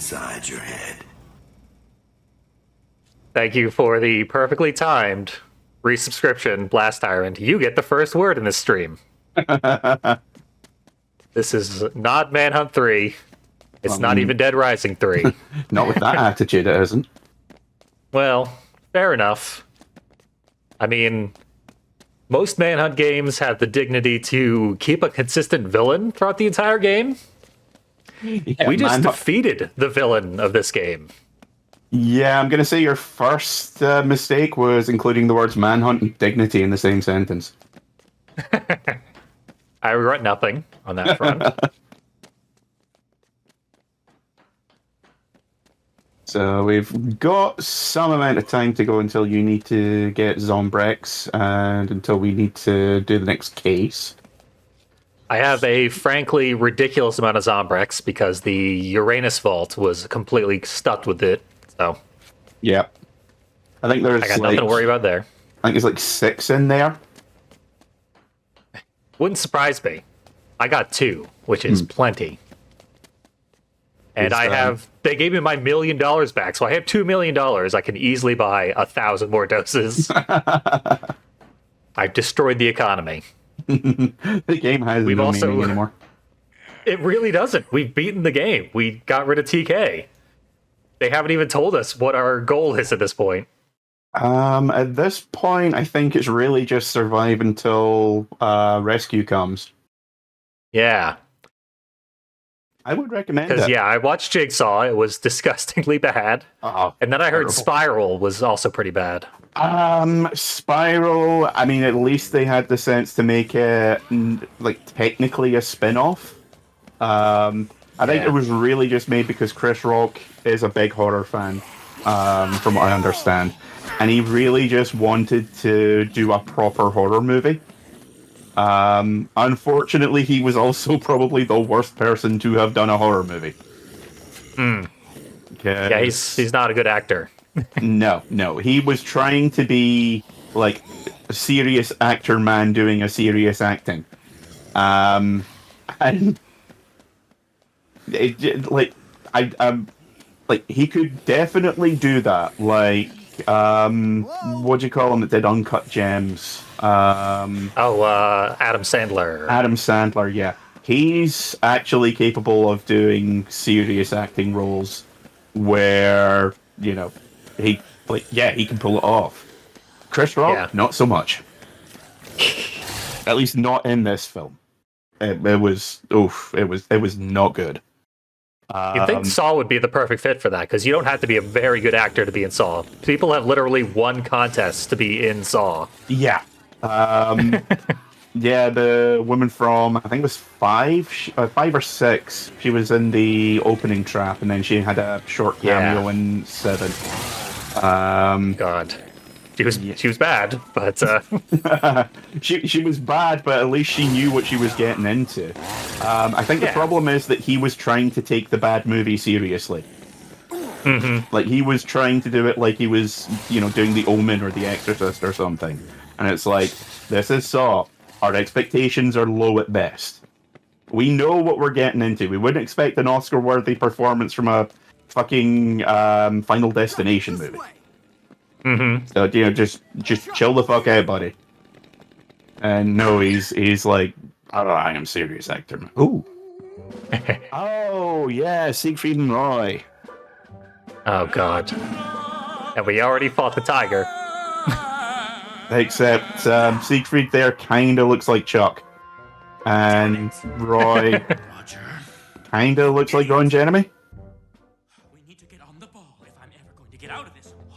inside your head. Thank you for the perfectly timed resubscription, Blast Tyrant. You get the first word in this stream. This is not Manhunt 3. It's not even Dead Rising 3. Not with that attitude, it isn't. Well, fair enough. I mean, most Manhunt games have the dignity to keep a consistent villain throughout the entire game. Yeah, We just defeated the villain of this game. Yeah, I'm going to say your first mistake was including the words manhunt and dignity in the same sentence. I regret nothing on that front. So we've got some amount of time to go until you need to get Zombrex and until we need to do the next case. I have a frankly ridiculous amount of Zombrex because the Uranus Vault was completely stuck with it. So yeah, I think there's I got nothing to worry about there. I think there's like 6 in there. Wouldn't surprise me. I got 2, which is plenty. And they gave me my $1 million back, so I have $2 million. I can easily buy 1,000 more doses. I've destroyed the economy. The game has no meaning anymore. It really doesn't. We've beaten the game. We got rid of TK. They haven't even told us what our goal is at this point. At this point, I think it's really just survive until rescue comes. Yeah. I would recommend it. Because, yeah, I watched Jigsaw. It was disgustingly bad. And then I heard Spiral was also pretty bad. Spiral, I mean, at least they had the sense to make it, like, technically a spin-off. I think it was really just made because Chris Rock is a big horror fan, from what I understand. And he really just wanted to do a proper horror movie. Unfortunately, he was also probably the worst person to have done a horror movie. Yeah, he's not a good actor. No. He was trying to be like a serious actor man doing a serious acting. And it, like he could definitely do that. Like, what do you call him that did Uncut Gems? Adam Sandler. Adam Sandler, yeah. He's actually capable of doing serious acting roles where, you know, he can pull it off. Chris Rock, not so much. At least not in this film. It was not good. You'd think Saw would be the perfect fit for that, because you don't have to be a very good actor to be in Saw. People have literally won contests to be in Saw. Yeah. Yeah, the woman from, I think it was 5 or 6, she was in the opening trap, and then she had a short cameo in 7. God. She was bad, but she was bad, but at least she knew what she was getting into. I think the problem is that he was trying to take the bad movie seriously. Like, he was trying to do it like he was, you know, doing The Omen or The Exorcist or something. And it's like, this is Saw. Our expectations are low at best. We know what we're getting into. We wouldn't expect an Oscar-worthy performance from a fucking Final Destination movie. So, you know, just chill the fuck out, buddy. And no, he's like, oh, I am serious actor. Ooh. Oh, yeah, Siegfried and Roy. Oh, God. And we already fought the tiger. Except Siegfried there kind of looks like Chuck. And Roy kind of looks like Ron Jeremy.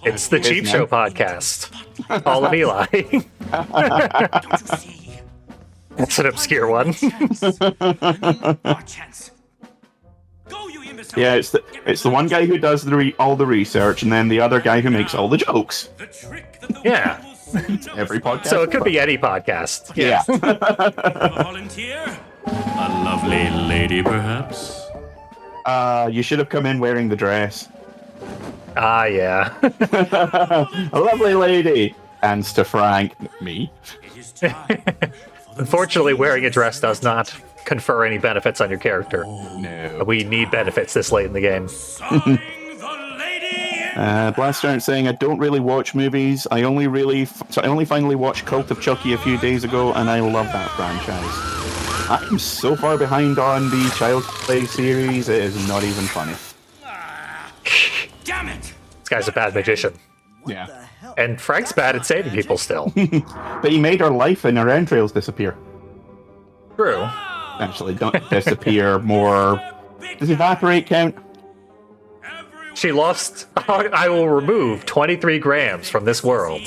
It's the Cheap Show podcast. Paul and Eli. Don't you see? That's an obscure one. Our chance. Go, you imbecile. Yeah, it's the one guy who does all the research, and then the other guy who makes all the jokes. The trick that the Yeah. Every podcast. So it could be any podcast. Yeah. A volunteer? A lovely lady, perhaps? You should have come in wearing the dress. Ah, yeah. A lovely lady. And to Frank, me. It is time. Unfortunately, wearing a dress does not confer any benefits on your character. No. We need benefits this late in the game. Sawing the lady. Blaster saying, I don't really watch movies. I only finally watched Cult of Chucky a few days ago, and I love that franchise. I'm so far behind on the Child's Play series, it is not even funny. Damn it! This guy's a bad magician. Yeah. And Frank's bad at saving people still. But he made her life and her entrails disappear. True. Actually, don't disappear, more... Does evaporate count? She lost... I will remove 23 grams from this world.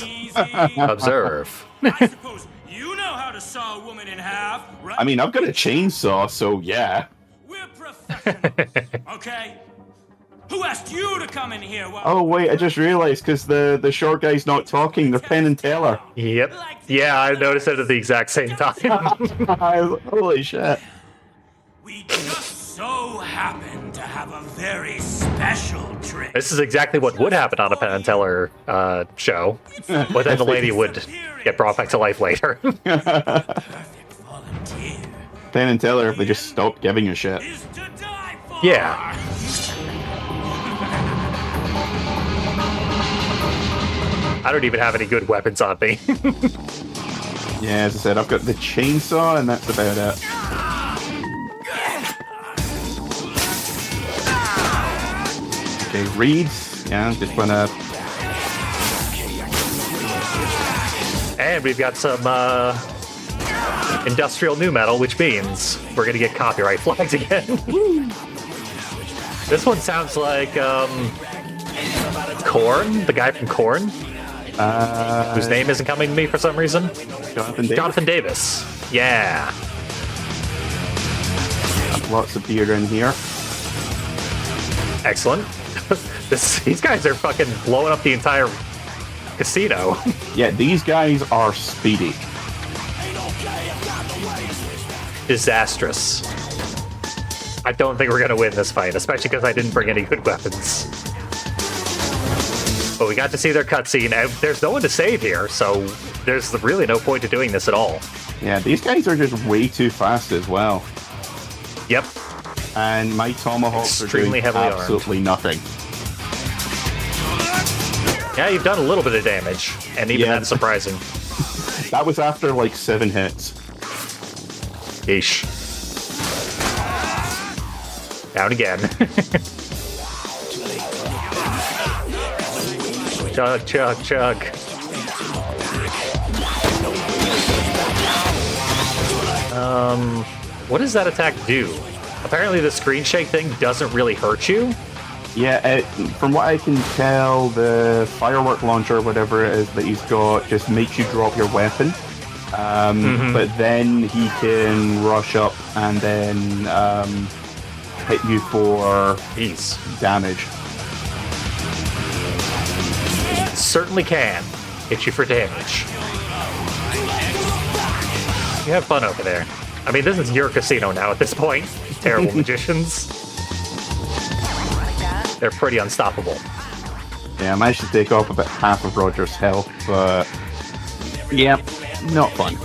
Observe. I suppose you know how to saw a woman in half, right? I mean, I've got a chainsaw, so yeah. We're professionals, okay? Who asked you to come in here? While Oh, wait, I just realized, because the short guy's not talking, they're Penn and Teller. Yep. Yeah, I noticed it at the exact same time. Holy shit. we just so happen to have a very special trick. This is exactly what would happen on a Penn and Teller show. But then the lady would get brought back to life later. Perfect volunteer Penn and Teller, if they just stopped giving a shit. is to die for. Yeah. I don't even have any good weapons on me. Yeah, as I said, I've got the chainsaw, and that's about it. Okay, reeds. Yeah, just wanna... And we've got some industrial new metal, which means we're gonna get copyright flags again. This one sounds like Korn, the guy from Korn, whose name isn't coming to me for some reason. Jonathan Davis. Jonathan Davis. Yeah. Lots of beer in here. Excellent. These guys are fucking blowing up the entire casino. Yeah, these guys are speedy. Disastrous. I don't think we're gonna win this fight, especially because I didn't bring any good weapons. But we got to see their cutscene, and there's no one to save here, so there's really no point to doing this at all. Yeah, these guys are just way too fast as well. Yep. And my tomahawks Extremely are doing heavily armed. absolutely nothing. Yeah, you've done a little bit of damage, and even Yeah. that's surprising. That was after like 7 hits. Yeesh. Down again. Chug, chug, chug. What does that attack do? Apparently the screen shake thing doesn't really hurt you. Yeah, from what I can tell, the firework launcher, or whatever it is that he's got, just makes you drop your weapon. But then he can rush up and then hit you for Jeez. damage. Certainly can hit you for damage. You have fun over there. I mean, this is your casino now at this point. Terrible magicians. They're pretty unstoppable. Yeah, I managed to take off about half of Roger's health, but yeah, not fun.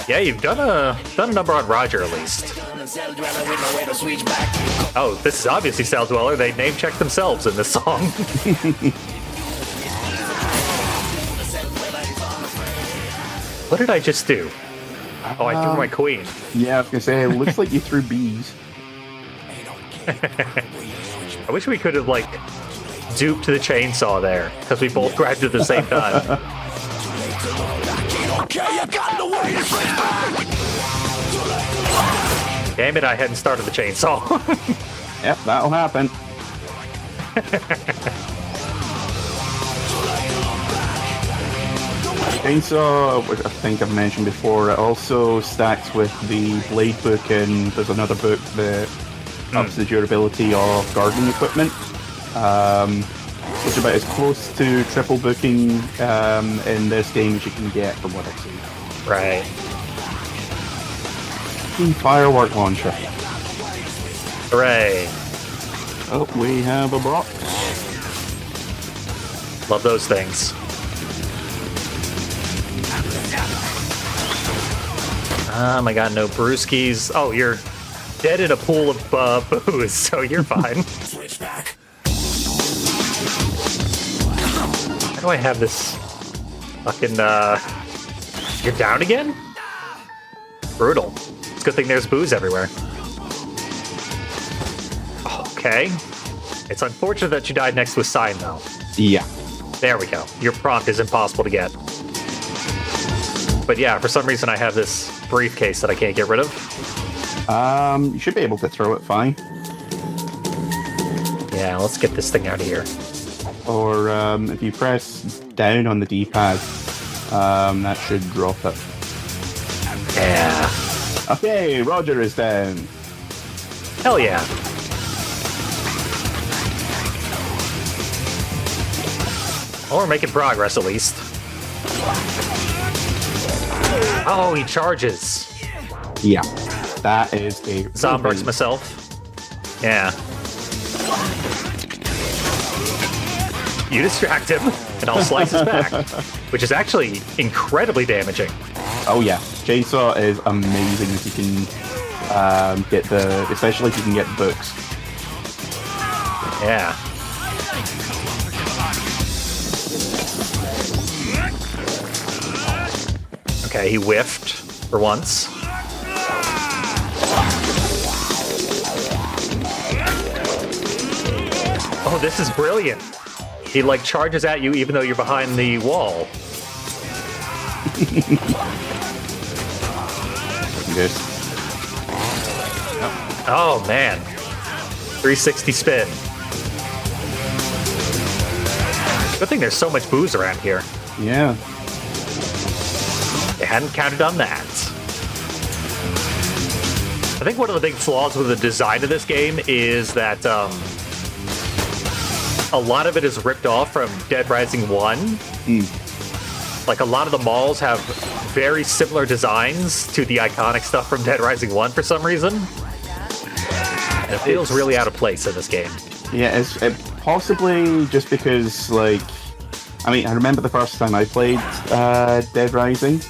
Yeah, you've done a number on Roger at least. Oh, this is obviously Cell Dweller. They name-checked themselves in this song. What did I just do? Oh, I threw my queen. Yeah, I was gonna say, it looks like you threw bees. I wish we could have, like, duped the chainsaw there, because we both grabbed it at the same time. Damn it, I hadn't started the chainsaw. Yep, that'll happen. Chainsaw, which I think I've mentioned before, it also stacks with the blade book, and there's another book that ups the durability of gardening equipment. Which is about as close to triple booking in this game as you can get from what I've seen. Right. Firework launcher. Hooray. Oh, we have a box. Love those things. I got no brewskis. Oh, you're dead in a pool of booze, so you're fine. Switch back. How do I have this fucking, You're down again? Brutal. It's a good thing there's booze everywhere. Okay. It's unfortunate that you died next to a sign, though. Yeah. There we go. Your prompt is impossible to get. But yeah, for some reason I have this briefcase that I can't get rid of. You should be able to throw it fine. Yeah, let's get this thing out of here. Or if you press down on the D-pad, that should drop it. Yeah. Okay, Roger is down. Hell yeah. Well, we're making progress at least. Oh, he charges. Yeah. That is a... Zombrix myself. Yeah. You distract him, and I'll slice his back. Which is actually incredibly damaging. Oh yeah. Chainsaw is amazing if you can get the... Especially if you can get books. Yeah. Okay, he whiffed for once. Oh, this is brilliant. He, like, charges at you even though you're behind the wall. Good. Oh, man. 360 spin. Good thing there's so much booze around here. Yeah. They hadn't counted on that. I think one of the big flaws with the design of this game is that a lot of it is ripped off from Dead Rising 1. Like, a lot of the malls have very similar designs to the iconic stuff from Dead Rising 1 for some reason. And it feels really out of place in this game. Yeah, it's possibly just because, like... I mean, I remember the first time I played Dead Rising.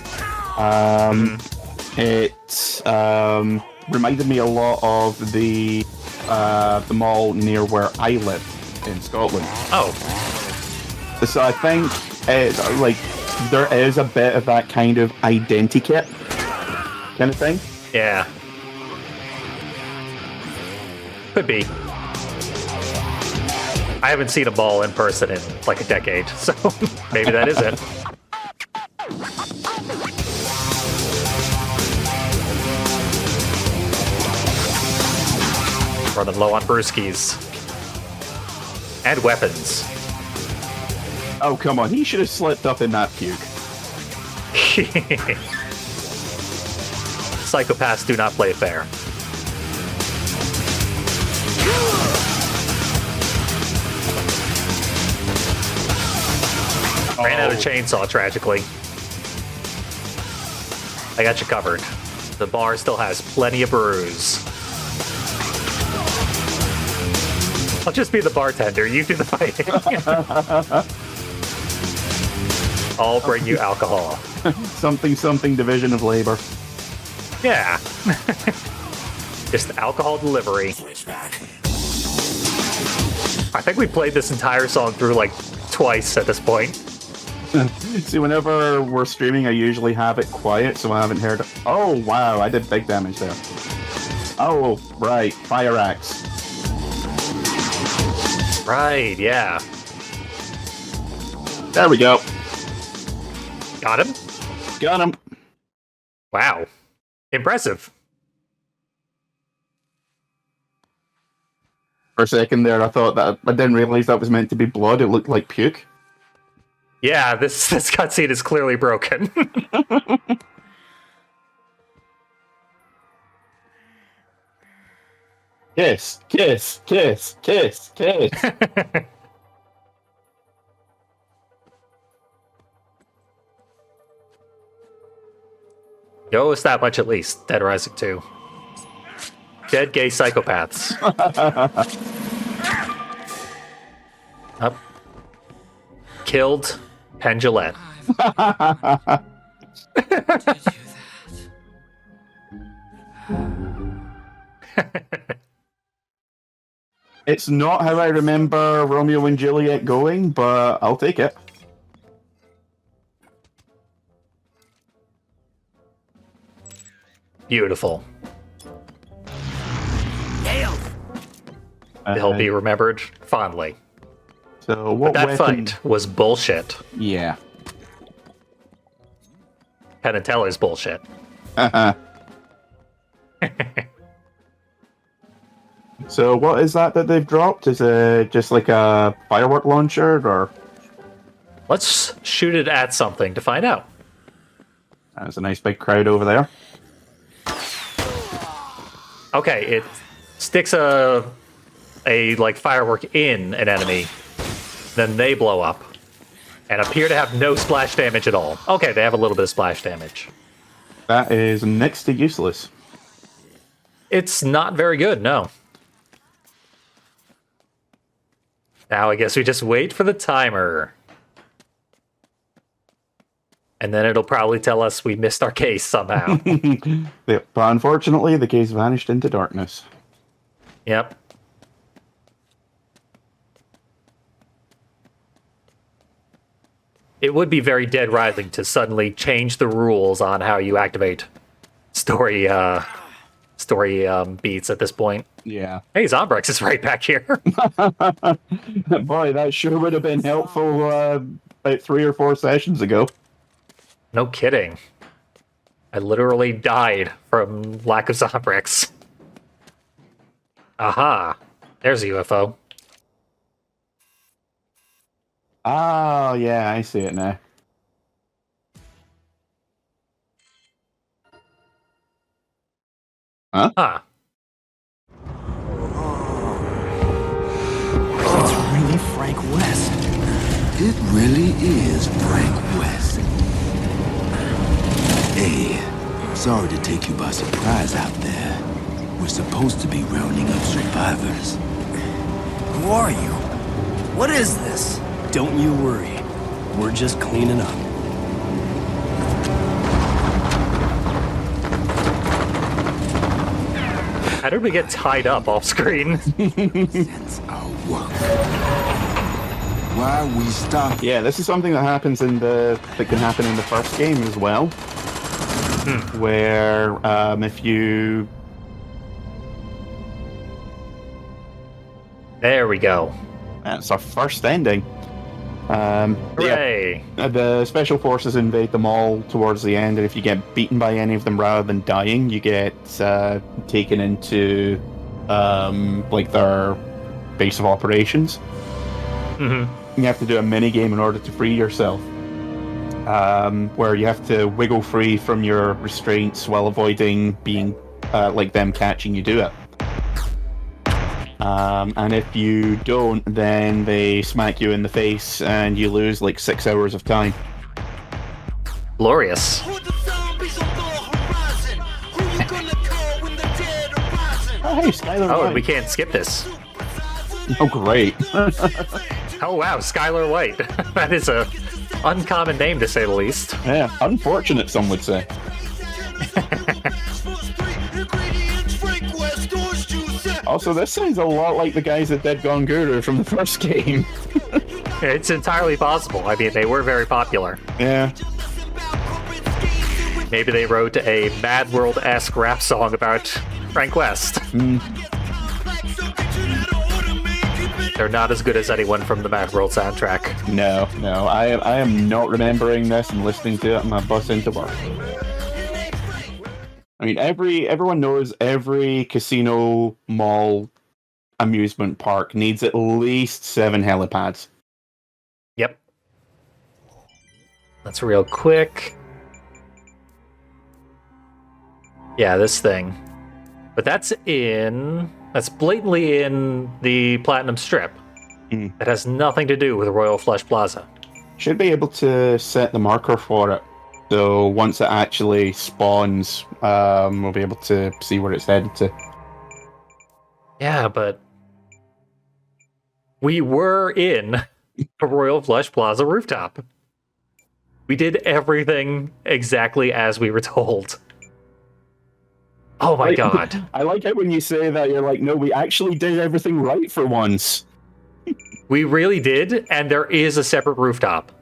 It reminded me a lot of the mall near where I live in Scotland. Oh. So I think it's like there is a bit of that kind of identikit kind of thing. Yeah. Could be. I haven't seen a ball in person in like a decade, so maybe that is it. Running low on brewskis. And weapons. Oh, come on. He should have slipped up in that puke. Psychopaths do not play fair. Ran out of chainsaw, tragically. I got you covered. The bar still has plenty of brews. I'll just be the bartender. You do the fighting. I'll bring you alcohol. Something division of labor. Yeah. Just alcohol delivery. I think we played this entire song through like twice at this point. See, whenever we're streaming, I usually have it quiet, so I haven't heard it. Oh, wow, I did big damage there. Oh, right, fire axe. Right, yeah. There we go. Got him? Got him. Wow. Impressive. For a second there, I thought that I didn't realize that was meant to be blood. It looked like puke. Yeah, this cutscene is clearly broken. Kiss, kiss, kiss, kiss, kiss. You owe us that much at least, Dead Rising 2. Dead gay psychopaths. Up. Killed Pendulette. It's not how I remember Romeo and Juliet going, but I'll take it. Beautiful. Nailed. They'll be remembered fondly. So what That weapon... fight was bullshit. Yeah. Penn and Teller's bullshit. So what is that they've dropped? Is it just like a firework launcher, or? Let's shoot it at something to find out. There's a nice big crowd over there. Okay, it sticks a like firework in an enemy, then they blow up and appear to have no splash damage at all. Okay, they have a little bit of splash damage. That is next to useless. It's not very good, no. Now I guess we just wait for the timer. And then it'll probably tell us we missed our case somehow. But unfortunately, the case vanished into darkness. Yep. It would be very Dead Rising to suddenly change the rules on how you activate story beats at this point. Yeah. Hey, Zombrex is right back here. Boy, that sure would have been helpful about 3 or 4 sessions ago. No kidding. I literally died from lack of Zombrex. Aha. There's a UFO. Oh, yeah, I see it now. Huh? Huh. It's really Frank West. It really is Frank West. Hey, sorry to take you by surprise out there. We're supposed to be rounding up survivors. Who are you? What is this? Don't you worry. We're just cleaning up. How did we get tied up off screen? That's our work. Why we stop? Yeah, this is something that happens that can happen in the first game as well. Where if you... There we go. That's our first ending. Hooray! The special forces invade them all towards the end, and if you get beaten by any of them rather than dying, you get taken into like their base of operations. You have to do a mini game in order to free yourself, where you have to wiggle free from your restraints while avoiding being like them catching you do it. And if you don't, then they smack you in the face and you lose like 6 hours of time. Glorious. Oh, hey, Skylar Oh, White. and we can't skip this. Oh, great. Oh, wow, Skylar White. That is a uncommon name, to say the least. Yeah, unfortunate, some would say. Also, this sounds a lot like the guys that did Gone Guru from the first game. It's entirely possible. I mean, they were very popular. Yeah. Maybe they wrote a Mad World-esque rap song about Frank West. They're not as good as anyone from the Mad World soundtrack. No. I am not remembering this and listening to it on my bus into work. I mean, everyone knows every casino, mall, amusement park needs at least 7 helipads. Yep. That's real quick. Yeah, this thing. But that's blatantly in the Platinum Strip. That has nothing to do with Royal Flush Plaza. Should be able to set the marker for it. So once it actually spawns, we'll be able to see where it's headed to. Yeah, but we were in a Royal Flush Plaza rooftop. We did everything exactly as we were told. Oh my god. I like it when you say that. You're like, no, we actually did everything right for once. We really did, and there is a separate rooftop.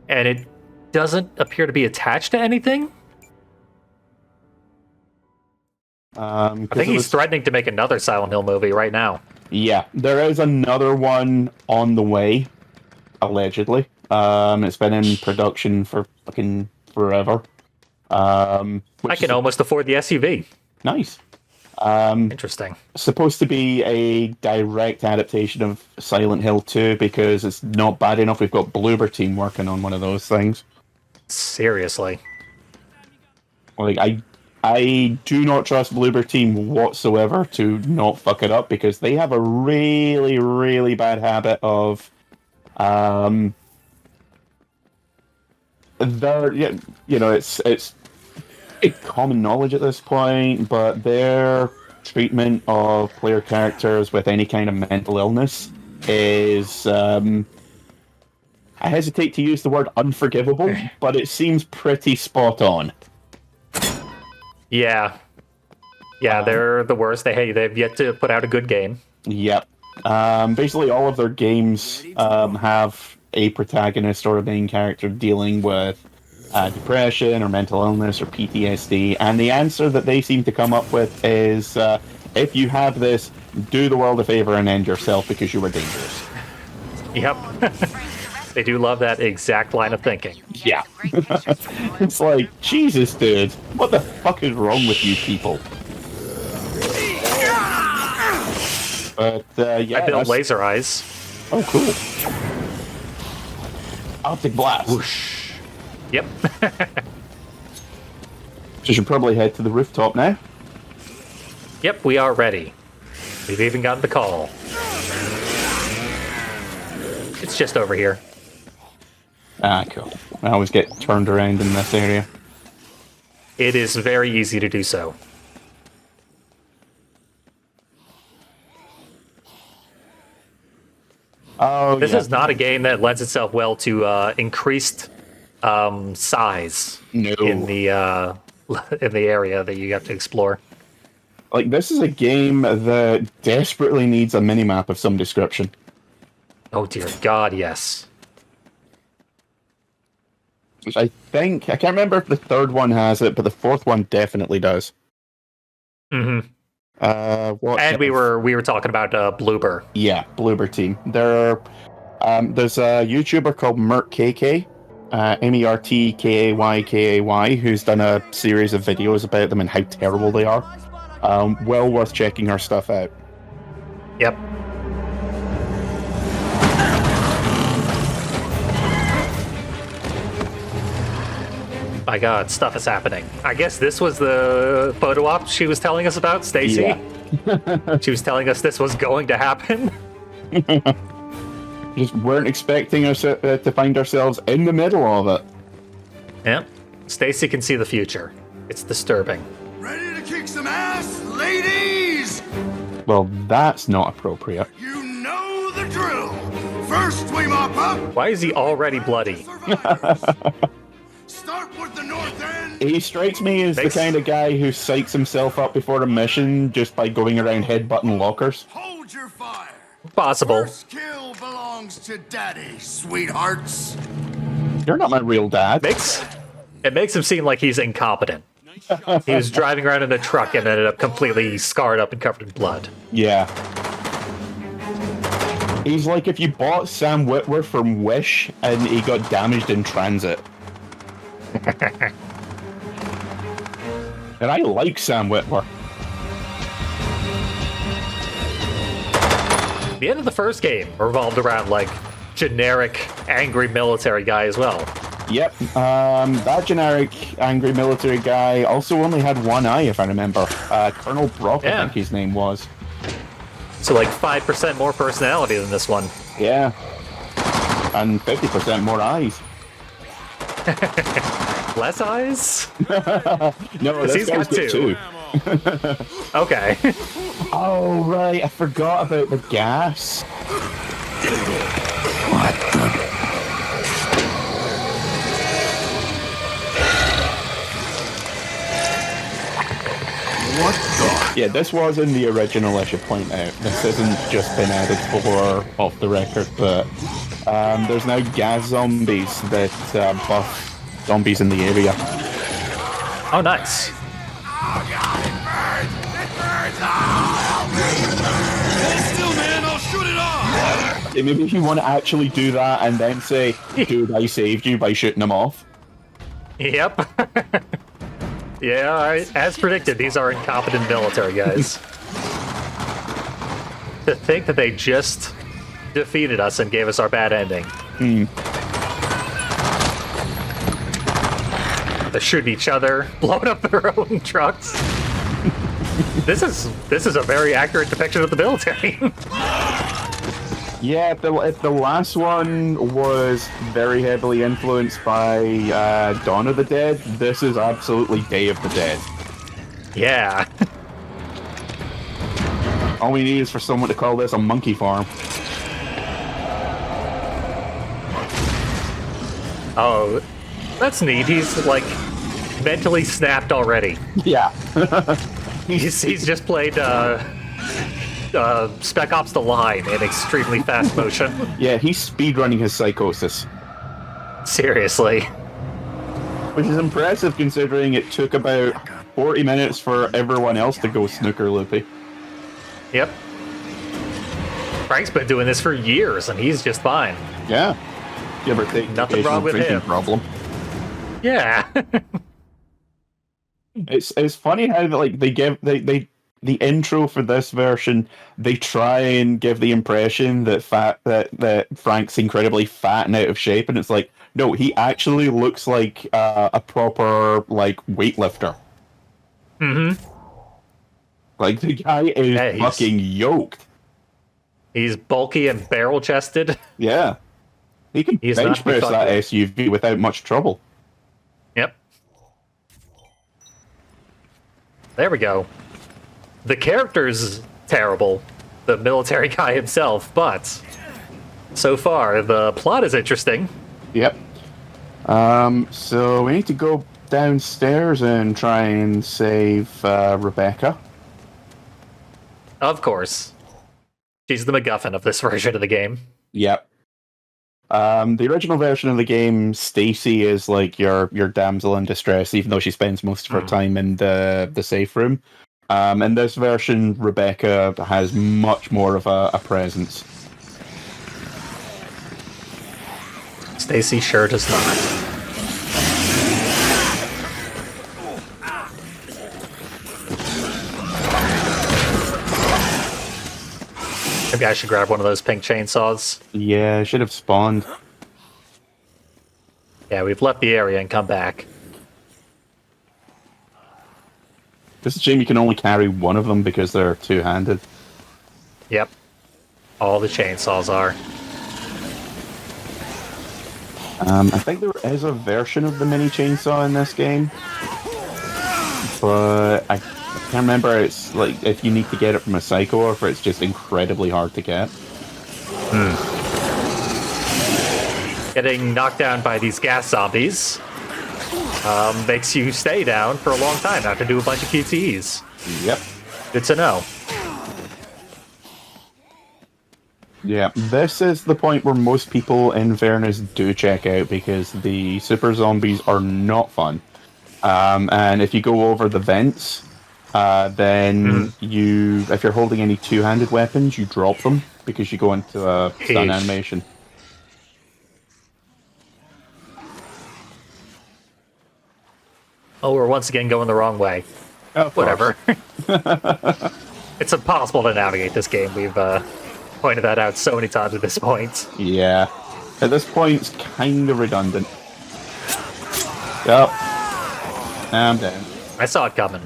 And it doesn't appear to be attached to anything. I think he's threatening to make another Silent Hill movie right now. Yeah, there is another one on the way, allegedly. It's been in production for fucking forever. I can almost afford the SUV. Nice. Interesting. Supposed to be a direct adaptation of Silent Hill 2 because it's not bad enough. We've got Bloober Team working on one of those things. Seriously. Like, I do not trust Bloober Team whatsoever to not fuck it up because they have a really, really bad habit of it's common knowledge at this point, but their treatment of player characters with any kind of mental illness is I hesitate to use the word unforgivable, but it seems pretty spot on. Yeah. Yeah, they're the worst. They've yet to put out a good game. Yep. Basically, all of their games have a protagonist or a main character dealing with depression or mental illness or PTSD, and the answer that they seem to come up with is, if you have this, do the world a favor and end yourself because you were dangerous. Yep. They do love that exact line of thinking. Yeah. It's like, Jesus, dude, what the fuck is wrong with you people? But, yeah. I built laser eyes. Oh, cool. Optic blast. Whoosh. Yep. So should probably head to the rooftop now. Yep, we are ready. We've even gotten the call. It's just over here. Ah, cool. I always get turned around in this area. It is very easy to do so. Oh, This yeah. is not a game that lends itself well to increased size No. in the area that you have to explore. Like, this is a game that desperately needs a minimap of some description. Oh dear God, yes. Which I can't remember if the third one has it, but the fourth one definitely does. Mm-hmm. And we were talking about Bloober. Yeah, Bloober Team. There's a YouTuber called MertKK, MERTKAYKAY, who's done a series of videos about them and how terrible they are. Well worth checking her stuff out. Yep. My God, stuff is happening. I guess this was the photo op she was telling us about, Stacy. Yeah. She was telling us this was going to happen. Just weren't expecting us to find ourselves in the middle of it. Yep. Stacy can see the future. It's disturbing. Ready to kick some ass, ladies? Well, that's not appropriate. You know the drill. First we mop up. Why is he already bloody? Start with the north end. He strikes me as the kind of guy who psychs himself up before a mission just by going around headbutting lockers. Hold your fire. Possible. First kill belongs to Daddy, sweethearts. You're not my real dad. It makes him seem like he's incompetent. He was driving around in a truck and ended up completely scarred up and covered in blood. Yeah. He's like if you bought Sam Witwer from Wish and he got damaged in transit. And I like Sam Witwer. The end of the first game revolved around, like, generic angry military guy as well. Yep. That generic angry military guy also only had one eye, if I remember. Colonel Brock, I think his name was. So, like, 5% more personality than this one. Yeah. And 50% more eyes. Less eyes? No, this he's guy's got two. Okay. Oh, right. I forgot about the gas. What the? What the? Yeah, this was in the original, I should point out. This isn't just been added for off the record, but there's now gas zombies that buff zombies in the area. Oh, nice. Still, man, I'll shoot it off. Yeah, maybe if you want to actually do that and then say, dude, I saved you by shooting them off. Yep. Yeah, as predicted, these are incompetent military guys. To think that they just defeated us and gave us our bad ending. They shoot each other, blowing up their own trucks. This is a very accurate depiction of the military. Yeah, if the last one was very heavily influenced by Dawn of the Dead, this is absolutely Day of the Dead. Yeah. All we need is for someone to call this a monkey farm. Oh, that's neat. He's like mentally snapped already. Yeah. He's just played Spec Ops: The Line in extremely fast motion. Yeah, he's speedrunning his psychosis. Seriously. Which is impressive considering it took about 40 minutes for everyone else to go snooker loopy. Yep. Frank's been doing this for years, and he's just fine. Yeah. Give or take. Nothing wrong with drinking him. Problem. Yeah. It's funny how like they the intro for this version, they try and give the impression that that Frank's incredibly fat and out of shape, and it's like, no, he actually looks like a proper like weightlifter. Mm-hmm. Like the guy is fucking yoked. He's bulky and barrel-chested. Yeah, he can bench press that SUV without much trouble. Yep. There we go. The character's terrible, the military guy himself, but so far the plot is interesting. Yep. So we need to go downstairs and try and save Rebecca. Of course. She's the MacGuffin of this version of the game. Yep. The original version of the game, Stacy is like your damsel in distress, even though she spends most of her time in the safe room. In this version, Rebecca has much more of a presence. Stacy sure does not. Maybe I should grab one of those pink chainsaws. Yeah, I should have spawned. Yeah, we've left the area and come back. It's a shame you can only carry one of them because they're two-handed. Yep. All the chainsaws are. I think there is a version of the mini chainsaw in this game, but I can't remember. It's like if you need to get it from a psycho or if it's just incredibly hard to get. Getting knocked down by these gas zombies makes you stay down for a long time, not to do a bunch of QTEs. Yep. Good to know. Yeah, this is the point where most people, in fairness, do check out because the super zombies are not fun. And if you go over the vents, then if you're holding any two-handed weapons, you drop them because you go into a stun animation. Oh, we're once again going the wrong way. Oh, whatever. It's impossible to navigate this game. We've pointed that out so many times at this point. Yeah. At this point, it's kind of redundant. Yep. I'm down. I saw it coming.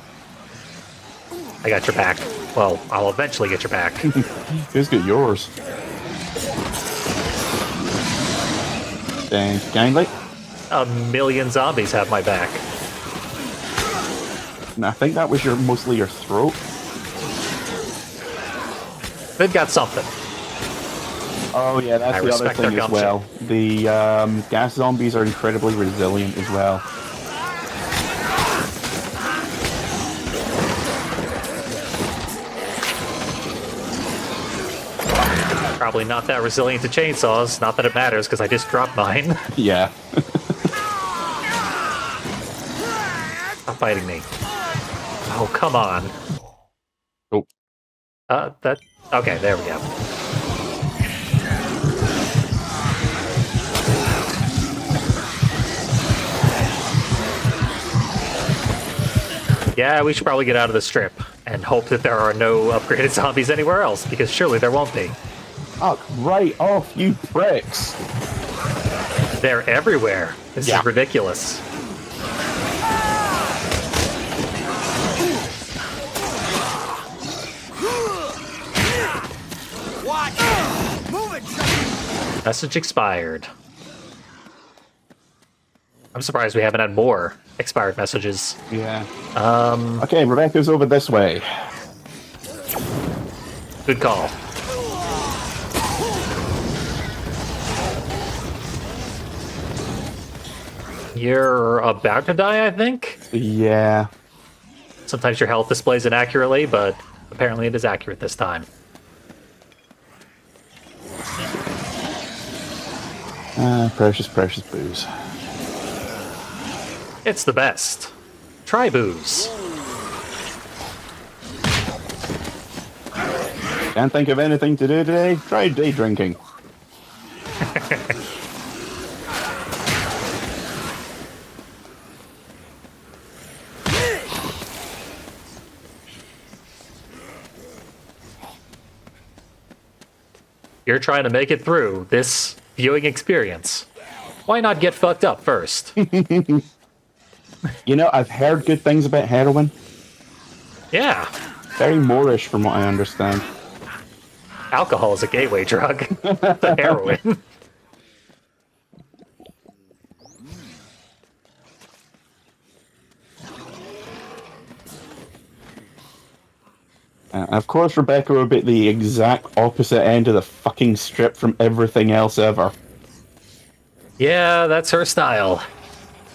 I got your back. Well, I'll eventually get your back. Who's got yours? Thanks kindly. A million zombies have my back. And I think that was mostly your throat. They've got something. Oh yeah, that's the other thing as well. The gas zombies are incredibly resilient as well. Probably not that resilient to chainsaws. Not that it matters, because I just dropped mine. Yeah. Stop fighting me. Oh, come on. Oh. That... Okay, there we go. Yeah, we should probably get out of the strip and hope that there are no upgraded zombies anywhere else, because surely there won't be. Fuck right off, you pricks! They're everywhere. This Yeah. is ridiculous. Message expired. I'm surprised we haven't had more expired messages. Yeah. Okay, Rebecca's over this way. Good call. You're about to die, I think? Yeah. Sometimes your health displays inaccurately, but apparently it is accurate this time. Precious, precious booze. It's the best. Try booze. Can't think of anything to do today? Try day drinking. You're trying to make it through this viewing experience. Why not get fucked up first? You know, I've heard good things about heroin. Yeah. Very Moorish, from what I understand. Alcohol is a gateway drug to heroin. Of course, Rebecca would be at the exact opposite end of the fucking strip from everything else ever. Yeah, that's her style.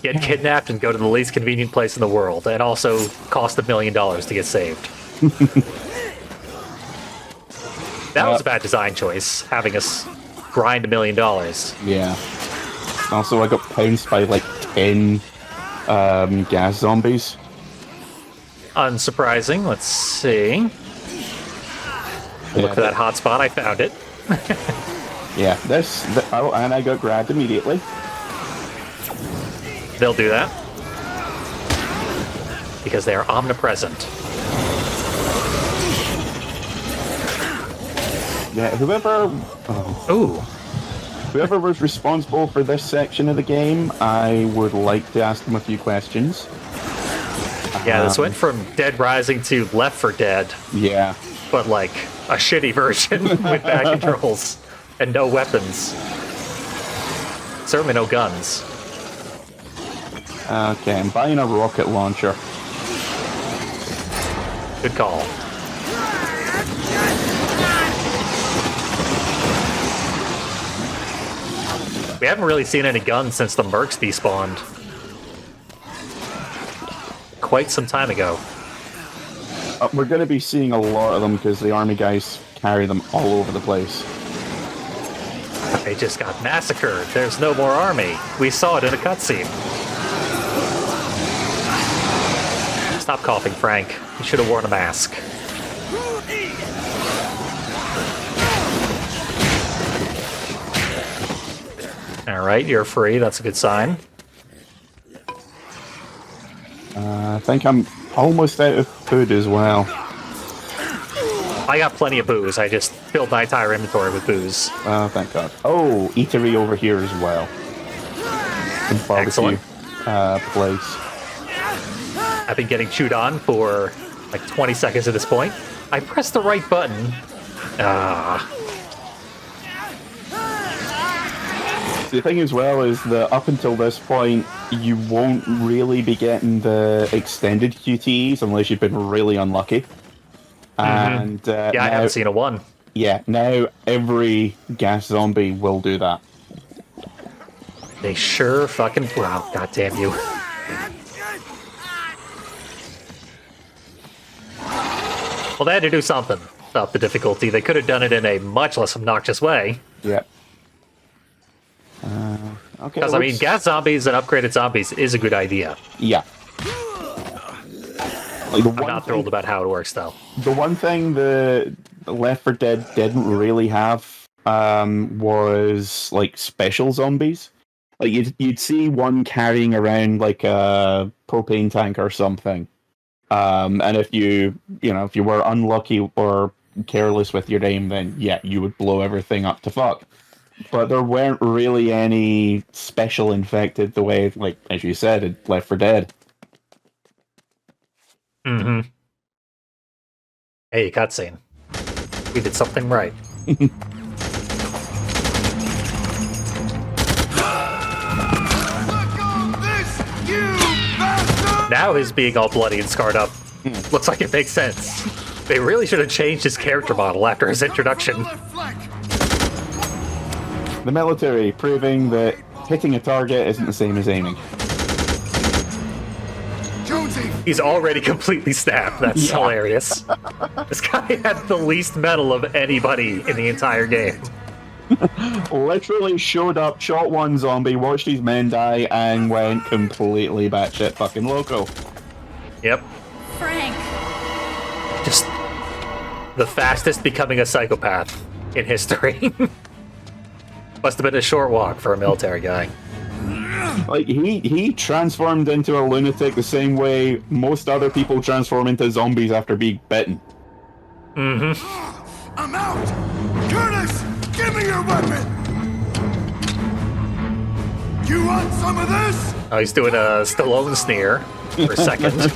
Get kidnapped and go to the least convenient place in the world, and also cost $1 million to get saved. That was a bad design choice, having us grind $1 million. Yeah. Also, I got pounced by like 10 gas zombies. Unsurprising. Let's see. Look for that hotspot. I found it. Yeah, oh, and I got grabbed immediately. They'll do that. Because they are omnipresent. Yeah, whoever was responsible for this section of the game, I would like to ask them a few questions. Yeah, this went from Dead Rising to Left 4 Dead. Yeah. But like a shitty version with bad controls and no weapons. Certainly no guns. Okay, I'm buying a rocket launcher. Good call. We haven't really seen any guns since the mercs despawned. Quite some time ago. We're going to be seeing a lot of them because the army guys carry them all over the place. They just got massacred. There's no more army. We saw it in a cutscene. Stop coughing, Frank. You should have worn a mask. Alright, you're free. That's a good sign. I think I'm almost out of food as well. I got plenty of booze. I just filled my entire inventory with booze. Oh, thank God. Oh, eatery over here as well. The barbecue place. I've been getting chewed on for like 20 seconds at this point. I pressed the right button. The thing as well is that up until this point, you won't really be getting the extended QTEs unless you've been really unlucky. And Yeah, I haven't seen a one. Yeah, now every gas zombie will do that. They sure fucking... Wow, goddamn you. Well, they had to do something. up the difficulty. They could have done it in a much less obnoxious way. Yeah. Okay. Because, I mean, gas zombies and upgraded zombies is a good idea. Yeah. Like I'm not thrilled about how it works, though. The one thing the Left 4 Dead didn't really have was like special zombies. Like you'd see one carrying around like a propane tank or something, and if you were unlucky or careless with your aim, then yeah, you would blow everything up to fuck. But there weren't really any special infected the way, like as you said, in Left 4 Dead. Mm-hmm. Hey, cutscene. We did something right. Now his being all bloody and scarred up looks like it makes sense. They really should have changed his character model after his introduction. The military proving that hitting a target isn't the same as aiming. He's already completely stabbed. That's hilarious. This guy had the least metal of anybody in the entire game. Literally showed up, shot one zombie, watched his men die, and went completely batshit fucking loco. Yep. Frank. Just the fastest becoming a psychopath in history. Must have been a short walk for a military guy. Like, he transformed into a lunatic the same way most other people transform into zombies after being bitten. Mm-hmm. I'm out! Curtis! Give me your weapon! You want some of this? Oh, he's doing a Stallone sneer for a second.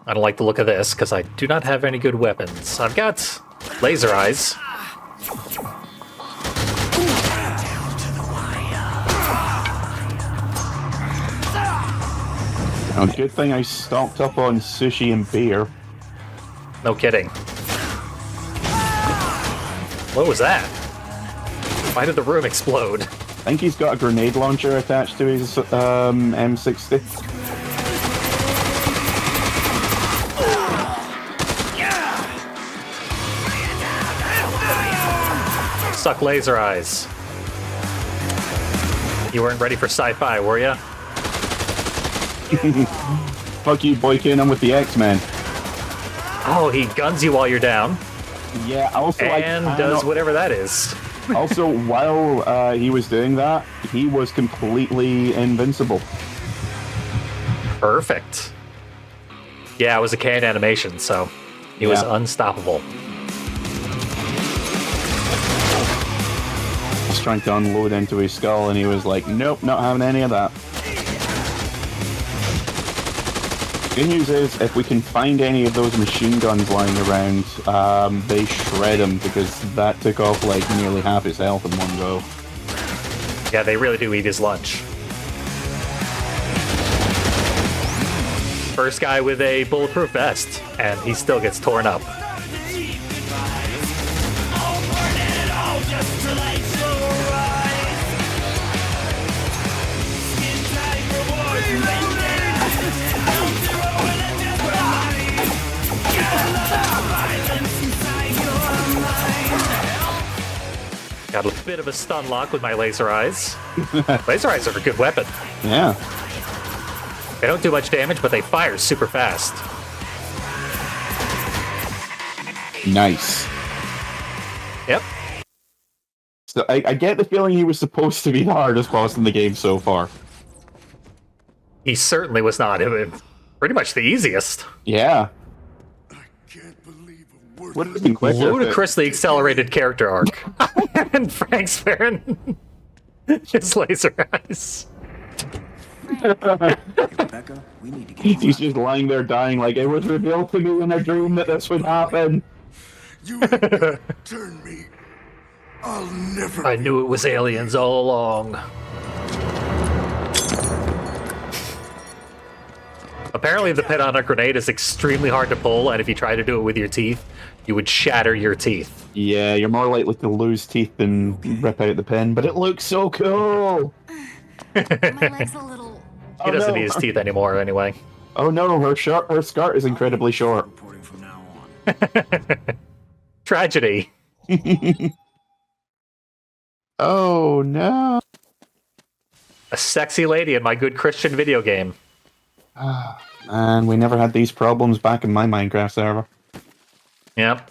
I don't like the look of this, because I do not have any good weapons. I've got laser eyes. Oh, good thing I stocked up on sushi and beer. No kidding. What was that? Why did the room explode? I think he's got a grenade launcher attached to his M60. Suck laser eyes. You weren't ready for sci-fi, were ya? Fuck you, boykin, I'm with the X-Men. Oh, he guns you while you're down. Yeah, also and does whatever that is. Also, while he was doing that, he was completely invincible. Perfect. Yeah, it was a canned animation, so he was unstoppable. I was trying to unload into his skull, and he was like, nope, not having any of that. Good news is, if we can find any of those machine guns lying around, they shred him, because that took off like nearly half his health in one go. Yeah, they really do eat his lunch. First guy with a bulletproof vest, and he still gets torn up. Got a bit of a stun lock with my laser eyes. Laser eyes are a good weapon. Yeah. They don't do much damage, but they fire super fast. Nice. Yep. So I get the feeling he was supposed to be the hardest boss in the game so far. He certainly was not. Pretty much the easiest. Yeah. I can't believe a word. Would have been quicker. Ludicrously accelerated character arc. And Frank's sparing his laser eyes. Rebecca, we need to get He's just lying there dying like, it was revealed to me in a dream that this would happen. You ain't gonna turn me. I'll never. I knew it was aliens all along. Apparently the pin on a grenade is extremely hard to pull, and if you try to do it with your teeth, you would shatter your teeth. Yeah, you're more likely to lose teeth than rip out the pin, but it looks so cool! My leg's a little... He doesn't need his teeth anymore anyway. Oh no, her skirt is incredibly short. Reporting from now on. Tragedy. Oh no. A sexy lady in my good Christian video game. Man, we never had these problems back in my Minecraft server. Yep.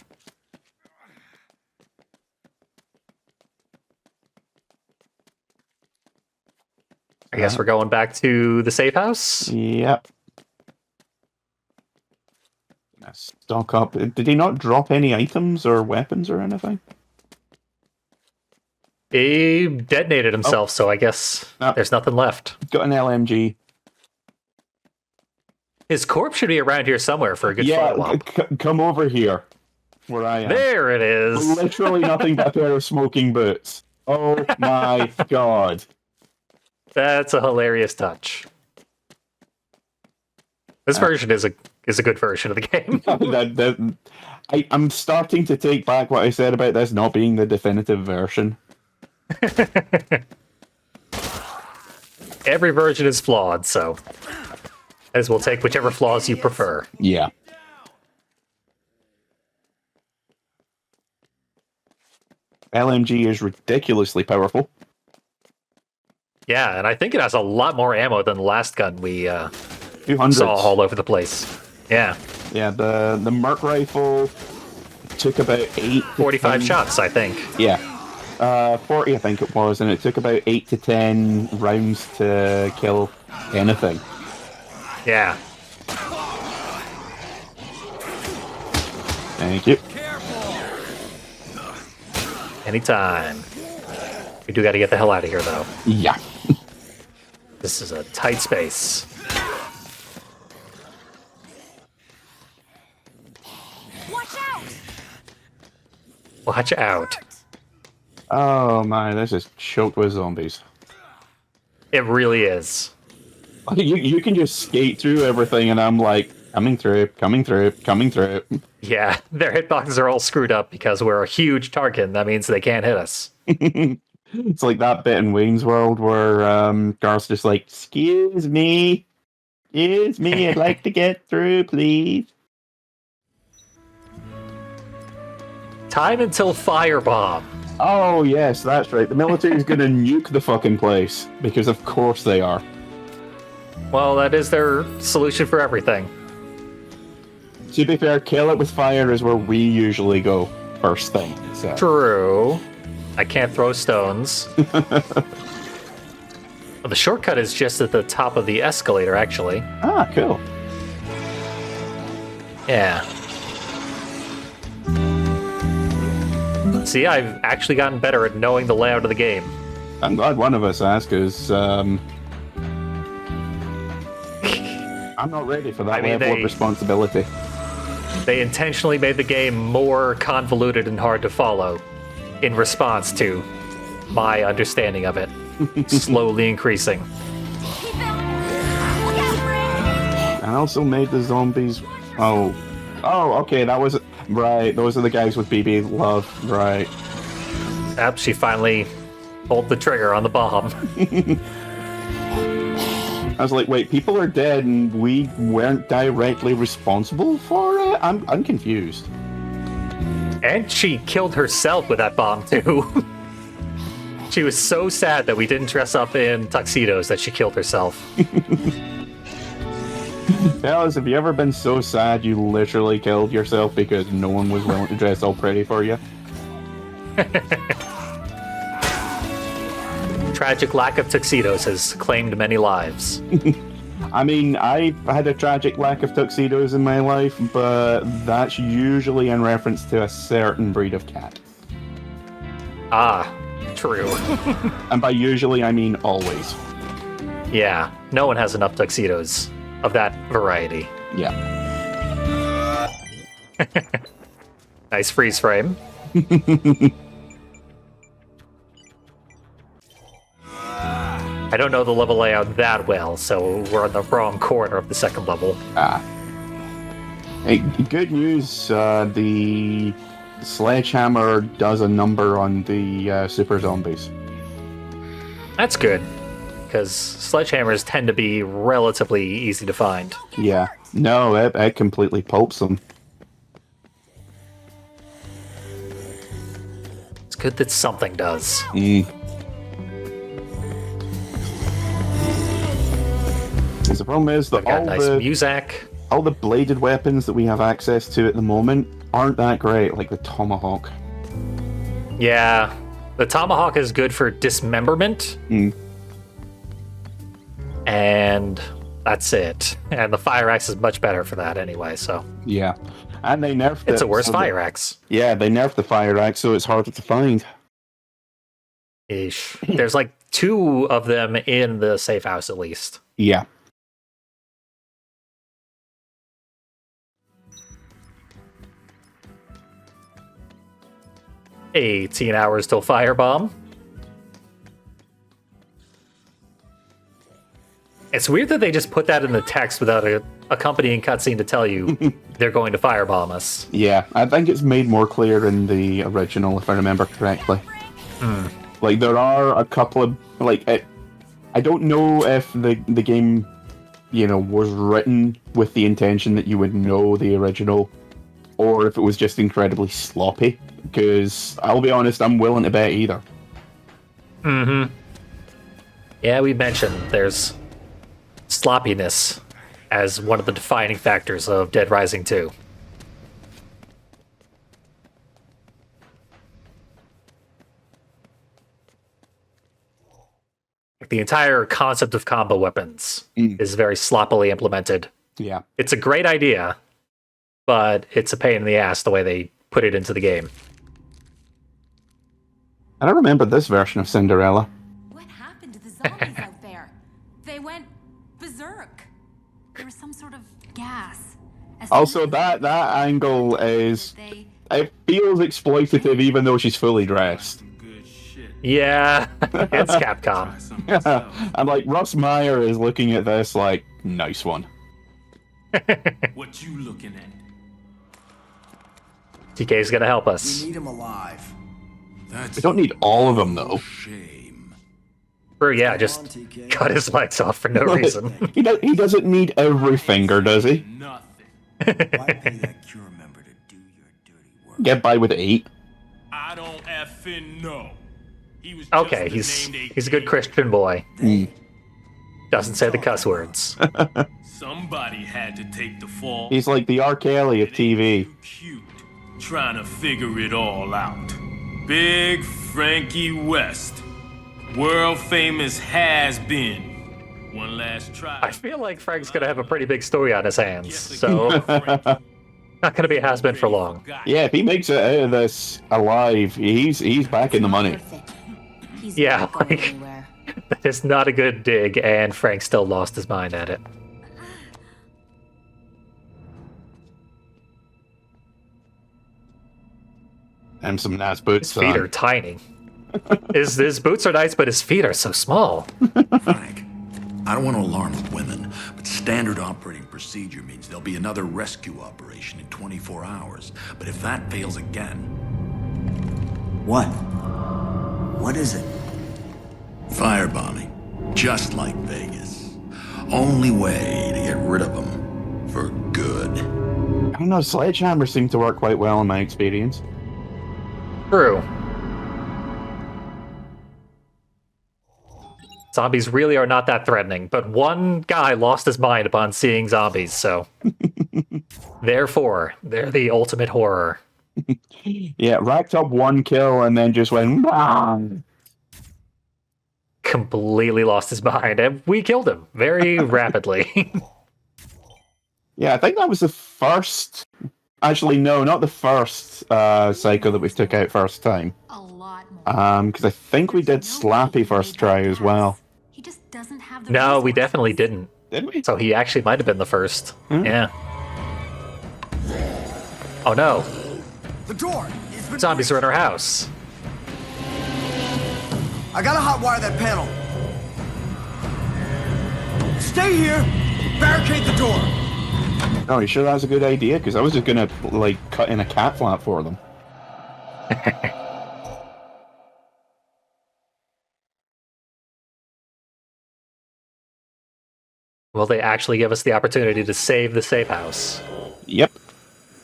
I guess we're going back to the safe house? Yep. Stock up. Did he not drop any items or weapons or anything? He detonated himself, so I guess there's nothing left. Got an LMG. His corpse should be around here somewhere for a good photo op. Come over here, where I am. There it is. Literally nothing but a pair of smoking boots. Oh my god. That's a hilarious touch. This version is a good version of the game. I'm starting to take back what I said about this not being the definitive version. Every version is flawed, so as we'll take whichever flaws you prefer. Yeah. LMG is ridiculously powerful. Yeah, and I think it has a lot more ammo than the last gun we 200. saw all over the place. Yeah. Yeah, the Merc rifle took about 45 shots, I think. Yeah. 40, I think it was, and it took about 8 to 10 rounds to kill anything. Yeah. Thank you. Anytime. We do got to get the hell out of here, though. Yeah. This is a tight space. Watch out! Watch out. Oh my, this is choked with zombies. It really is. You can just skate through everything, and I'm like, coming through. Yeah, their hitboxes are all screwed up because we're a huge target, and that means they can't hit us. It's like that bit in Wayne's World where Garth's just like, excuse me, I'd like to get through, please. Time until firebomb. Oh yes, that's right. The military's gonna nuke the fucking place, because of course they are. Well, that is their solution for everything. To be fair, kill it with fire is where we usually go first thing. So. True. I can't throw stones. Well, the shortcut is just at the top of the escalator, actually. Ah, cool. Yeah. See, I've actually gotten better at knowing the layout of the game. I'm glad one of us has, because I'm not ready for that level of responsibility. They intentionally made the game more convoluted and hard to follow in response to my understanding of it, slowly increasing. I also made the zombies... Oh, okay, that was... Right, those are the guys with BB love, right. Yep, she finally pulled the trigger on the bomb. I was like, wait, people are dead and we weren't directly responsible for it? I'm confused. And she killed herself with that bomb, too. She was so sad that we didn't dress up in tuxedos that she killed herself. Fellas, have you ever been so sad you literally killed yourself because no one was willing to dress all pretty for you? Tragic lack of tuxedos has claimed many lives. I mean, I've had a tragic lack of tuxedos in my life, but that's usually in reference to a certain breed of cat. Ah, true. And by usually, I mean always. Yeah, no one has enough tuxedos of that variety. Yeah. Nice freeze frame. I don't know the level layout that well, so we're on the wrong corner of the second level. Hey, good news, the sledgehammer does a number on the super zombies. That's good. because sledgehammers tend to be relatively easy to find. Yeah. No, it completely pulps them. It's good that something does. The problem is that I've got nice music. all the bladed weapons that we have access to at the moment aren't that great, like the tomahawk. Yeah, the tomahawk is good for dismemberment. And that's it. And the fire axe is much better for that anyway, so. Yeah. And they nerfed it. It's a worse fire axe. Yeah, they nerfed the fire axe, so it's harder to find. Ish. There's like 2 of them in the safe house at least. Yeah. 18 hours till firebomb. It's weird that they just put that in the text without a accompanying cutscene to tell you they're going to firebomb us. Yeah, I think it's made more clear in the original, if I remember correctly. Like, there are a couple of... Like, I don't know if the game, was written with the intention that you would know the original, or if it was just incredibly sloppy. Because, I'll be honest, I'm willing to bet either. Yeah, we mentioned there's sloppiness as one of the defining factors of Dead Rising 2. The entire concept of combo weapons is very sloppily implemented. Yeah. It's a great idea, but it's a pain in the ass the way they put it into the game. And I remember this version of Cinderella. What happened to the zombies out there? They went berserk. There was some sort of gas. Also, that angle is... It feels exploitative even though she's fully dressed. Yeah, it's Capcom. And like, Russ Meyer is looking at this like, nice one. What you looking at? TK's gonna help us. We need him alive. We don't need all of them, though. Shame. Or yeah, just cut his legs off for no reason. He doesn't need every finger, does he? Nothing. Why pay that cure member to do your dirty work? Get by with 8. I don't effing know. He was Okay, just he's a good Christian boy. Doesn't say the cuss words. Somebody had to take the fall. He's like the R. Kelly of TV. Cute, trying to figure it all out. Big Frankie West, world famous has been. One last try. I feel like Frank's gonna have a pretty big story on his hands, so not gonna be a has-been for long. Yeah, if he makes it out of this alive, he's back in the money. Yeah, like, that is not a good dig, and Frank still lost his mind at it. And some nice boots. His feet are tiny. His boots are nice, but his feet are so small. Frank, I don't want to alarm the women, but standard operating procedure means there'll be another rescue operation in 24 hours. But if that fails again... What? What is it? Firebombing. Just like Vegas. Only way to get rid of them. For good. I don't know, sledgehammers seem to work quite well in my experience. True. Zombies really are not that threatening, but one guy lost his mind upon seeing zombies, so... Therefore, they're the ultimate horror. Yeah, racked up 1 kill and then just went... Bang! Completely lost his mind, and we killed him very rapidly. Yeah, I think that was the first... Actually, no, not the first Psycho that we took out first time. A lot more. Because I think we did Slappy first try as well. He just doesn't have the No, we resources. definitely didn't. Did we? So he actually might have been the first. Yeah. Oh no. The door! It's been Zombies are in our house. I gotta hotwire that panel. Stay here! Barricade the door! Oh, you sure that was a good idea? Because I was just gonna, like, cut in a cat flap for them. Will they actually give us the opportunity to save the safe house? Yep.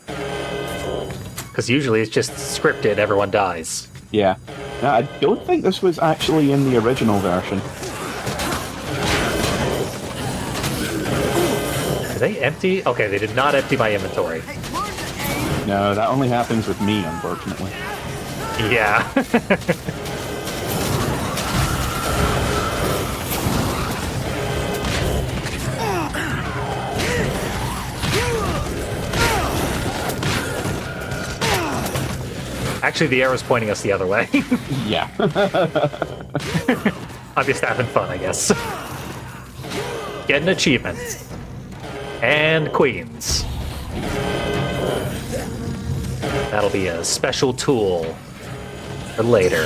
Because usually it's just scripted, everyone dies. Yeah. Now, I don't think this was actually in the original version. Did they empty? Okay, they did not empty my inventory. No, that only happens with me, unfortunately. Yeah. Actually, the arrow's pointing us the other way. Yeah. I'm just having fun, I guess. Get an achievement. And queens. That'll be a special tool for later.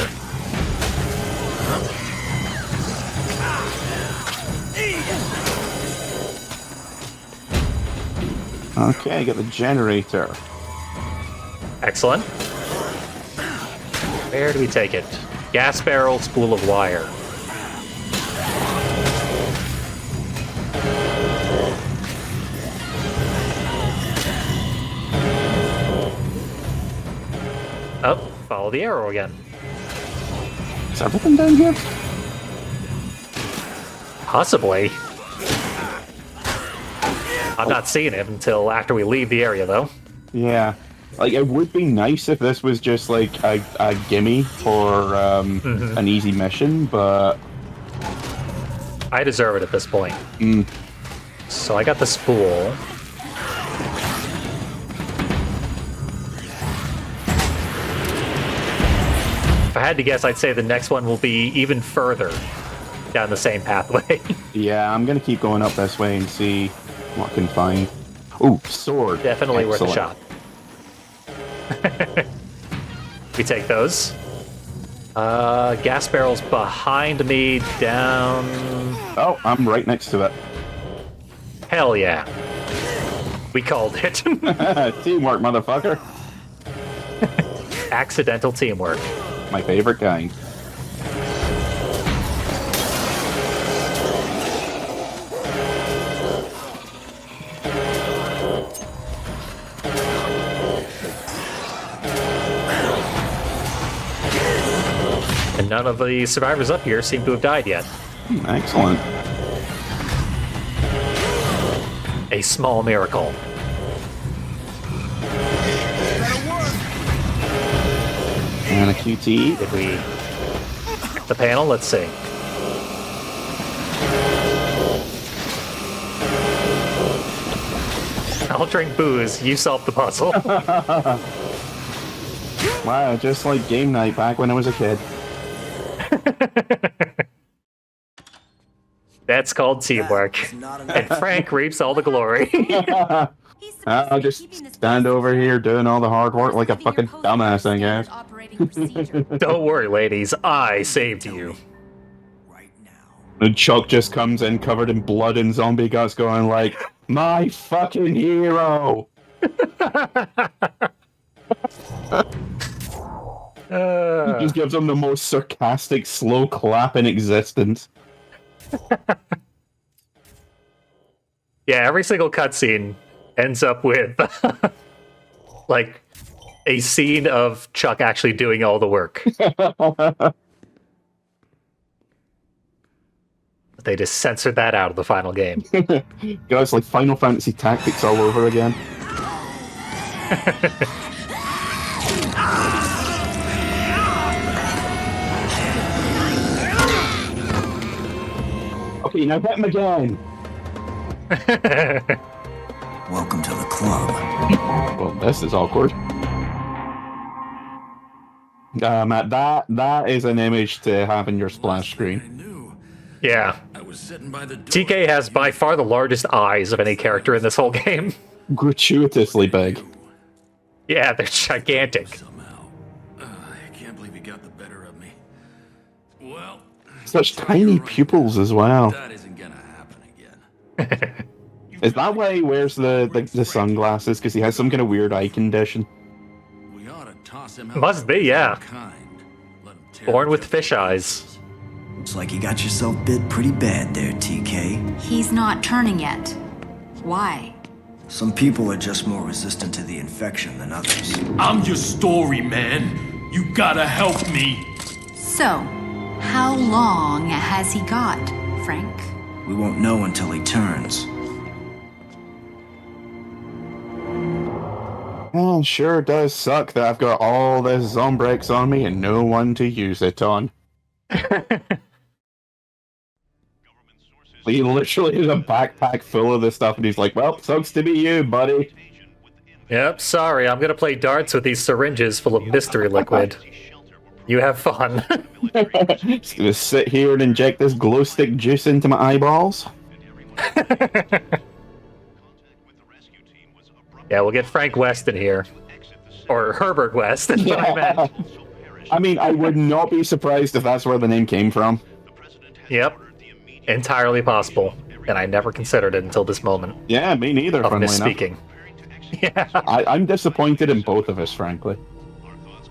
Okay, get the generator. Excellent. Where do we take it? Gas barrel, spool of wire. Oh, follow the arrow again. Is everything down here? Possibly. I'm not seeing it until after we leave the area, though. Yeah. Like, it would be nice if this was just, like, a gimme for an easy mission, but... I deserve it at this point. So I got the spool. If I had to guess, I'd say the next one will be even further down the same pathway. Yeah, I'm gonna keep going up this way and see what I can find. Ooh, sword. Definitely worth a Excellent. shot. We take those. Gas barrel's behind me, down... Oh, I'm right next to it. Hell yeah. We called it. Teamwork, motherfucker. Accidental teamwork. My favorite kind. And none of the survivors up here seem to have died yet. Excellent. A small miracle. And a QT. Did we... The panel? Let's see. I'll drink booze. You solve the puzzle. Wow, just like game night back when I was a kid. That's called teamwork. And Frank reaps all the glory. I'll just stand over here doing all the hard work like a fucking dumbass, I guess. Don't worry, ladies. I saved you. And Chuck just comes in covered in blood and zombie guts going like, my fucking hero! He just gives him the most sarcastic slow clap in existence. Yeah, every single cutscene ends up with like a scene of Chuck actually doing all the work. They just censored that out of the final game. Guys, like Final Fantasy Tactics all over again. Okay, now hit him again. Welcome to the club. Well, this is awkward. Matt, that is an image to have in your splash screen. Yeah. I was sitting by the door. TK has by far the largest eyes of any character in this whole game. Gratuitously big. Yeah, they're gigantic. Somehow. I can't believe he got the better of me. Well, Such tiny pupils as well. that isn't gonna happen again. Is that why he wears the sunglasses? Because he has some kind of weird eye condition? We ought to toss him out Must be, there yeah. of some kind. Let him tear Born with each fish other. eyes. Looks like you got yourself bit pretty bad there, TK. He's not turning yet. Why? Some people are just more resistant to the infection than others. I'm your story, man. You gotta help me. So, how long has he got, Frank? We won't know until he turns. Oh, sure does suck that I've got all this Zombrex on me and no one to use it on. He literally has a backpack full of this stuff, and he's like, well, sucks to be you, buddy. Yep, sorry, I'm gonna play darts with these syringes full of mystery liquid. You have fun. Just gonna sit here and inject this glow stick juice into my eyeballs. Yeah, we'll get Frank West in here. Or Herbert West, that's what I meant. I mean, I would not be surprised if that's where the name came from. Yep. Entirely possible. And I never considered it until this moment. Yeah, me neither, Of funnily enough. misspeaking. Yeah. I'm disappointed in both of us, frankly.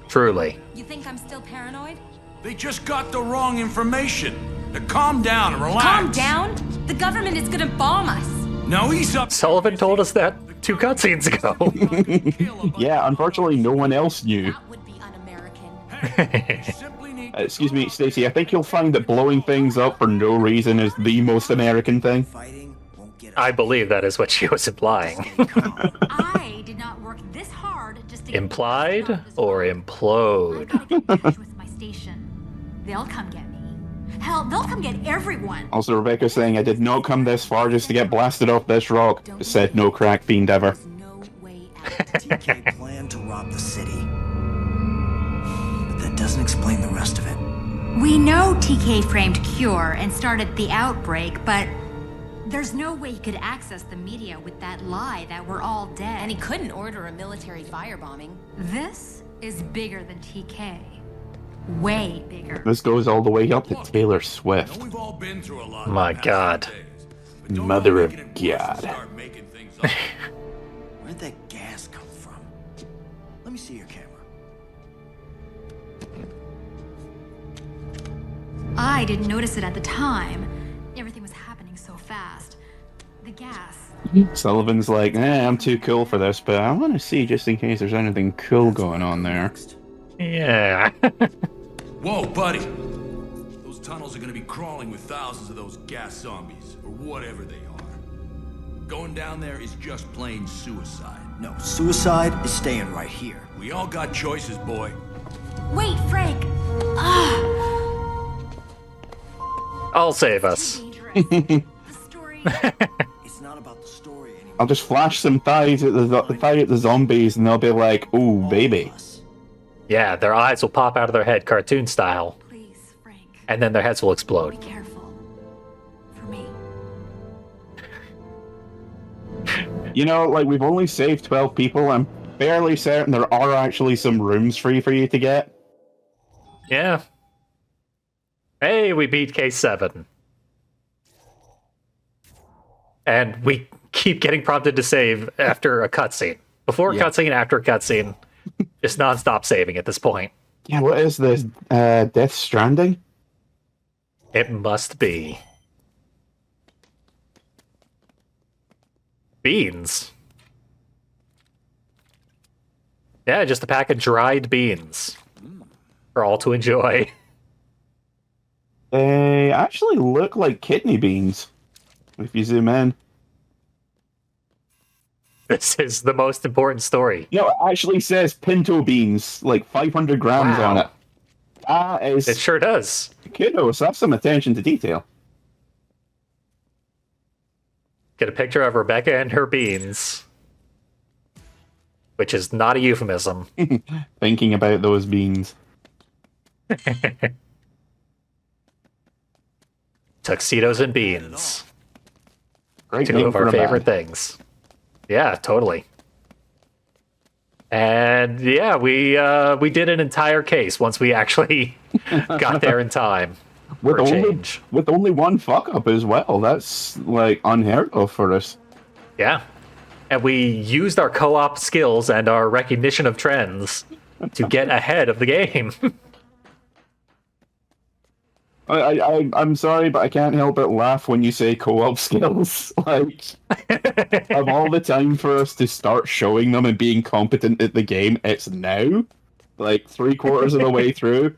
Truly. You think I'm still paranoid? They just got the wrong information. Now calm down and relax. Calm down? The government is gonna bomb us. Now ease up. Sullivan told us that 2 cutscenes ago. Yeah, unfortunately, no one else knew. That would be un-American. Simply need Excuse me, Stacy, I think you'll find that blowing things up for no reason is the most American thing. Fighting won't get us. I believe that is what she was implying. I did not work this hard just to get Implied this or I implode? gotta get back with my station. They'll come get me. Hell, they'll come get everyone. Also, Rebecca's saying, I did not come this far just to get blasted off this rock. Said no crack fiend ever. There's no way out. TK planned to rob the city. But that doesn't explain the rest of it. We know TK framed Cure and started the outbreak, but there's no way he could access the media with that lie that we're all dead. And he couldn't order a military firebombing. This is bigger than TK. Way bigger. This goes all the way up to Taylor I Swift. know we've all been through a lot. My in the past God. few days, but don't Mother make of it important God. to start making things up. Where'd that gas come from? Let me see your camera. I didn't notice it at the time. Everything was happening so fast. The gas. Sullivan's like, I'm too cool for this, but I want to see just in case there's anything cool going on there. Yeah. Whoa, buddy. Those tunnels are gonna be crawling with thousands of those gas zombies, or whatever they are. Going down there is just plain suicide. No, suicide is staying right here. We all got choices, boy. Wait, Frank! I'll save us. Dangerous. The story. It's not about the story anymore. I'll just flash some thighs at the zombies, and they'll be like, "Ooh, baby." Yeah, their eyes will pop out of their head, cartoon style, Please, Frank. and then their heads will Be explode. careful. For me. You know, like, we've only saved 12 people. I'm fairly certain there are actually some rooms free for you to get. Yeah. Hey, we beat case 7. And we keep getting prompted to save after a cutscene. Before a Yeah. cutscene, after a cutscene. Just non-stop saving at this point. Yeah, what is this? Death Stranding? It must be. Beans. Yeah, just a pack of dried beans. For all to enjoy. They actually look like kidney beans, if you zoom in. This is the most important story. You know, it actually says pinto beans, like 500 grams Wow. on it. That is It sure does. kudos. That's some attention to detail. Get a picture of Rebecca and her beans. Which is not a euphemism. Thinking about those beans. Tuxedos and beans. Great Two name of for our a favorite band. things. Yeah, totally. And yeah, we did an entire case once we actually got there in time for a change. With only one fuck up as well. That's like unheard of for us. Yeah. And we used our co-op skills and our recognition of trends to get ahead of the game. I'm sorry, but I can't help but laugh when you say co-op skills. Like, of all the time for us to start showing them and being competent at the game, it's now. Like, 3/4 of the way through.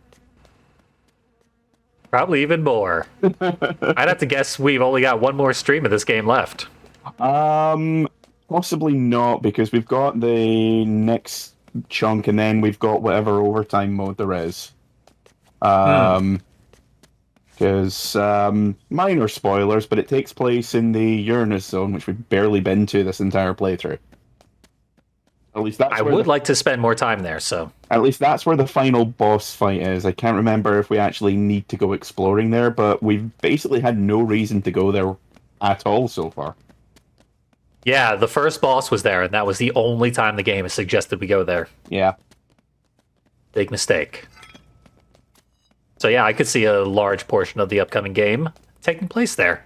Probably even more. I'd have to guess we've only got one more stream of this game left. Possibly not, because we've got the next chunk, and then we've got whatever overtime mode there is. Because minor spoilers, but it takes place in the Uranus zone, which we've barely been to this entire playthrough. At least that's I would like to spend more time there, so... At least that's where the final boss fight is. I can't remember if we actually need to go exploring there, but we've basically had no reason to go there at all so far. Yeah, the first boss was there, and that was the only time the game has suggested we go there. Yeah. Big mistake. So yeah, I could see a large portion of the upcoming game taking place there,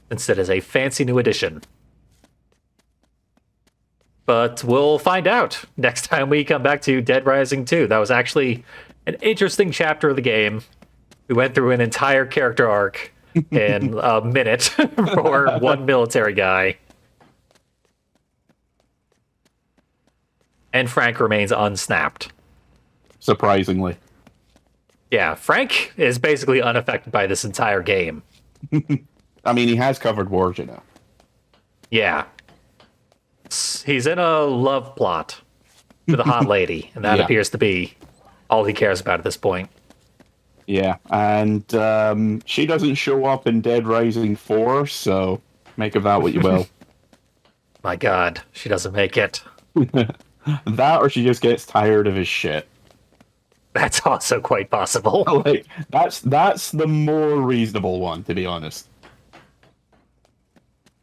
since it is a fancy new addition. But we'll find out next time we come back to Dead Rising 2. That was actually an interesting chapter of the game. We went through an entire character arc in a minute for one military guy. And Frank remains unsnapped. Surprisingly. Yeah, Frank is basically unaffected by this entire game. I mean, he has covered wars, you know. Yeah. He's in a love plot with a hot lady, and that appears to be all he cares about at this point. Yeah, and she doesn't show up in Dead Rising 4, so make of that what you will. My god, she doesn't make it. That, or she just gets tired of his shit. That's also quite possible. Like, that's the more reasonable one, to be honest.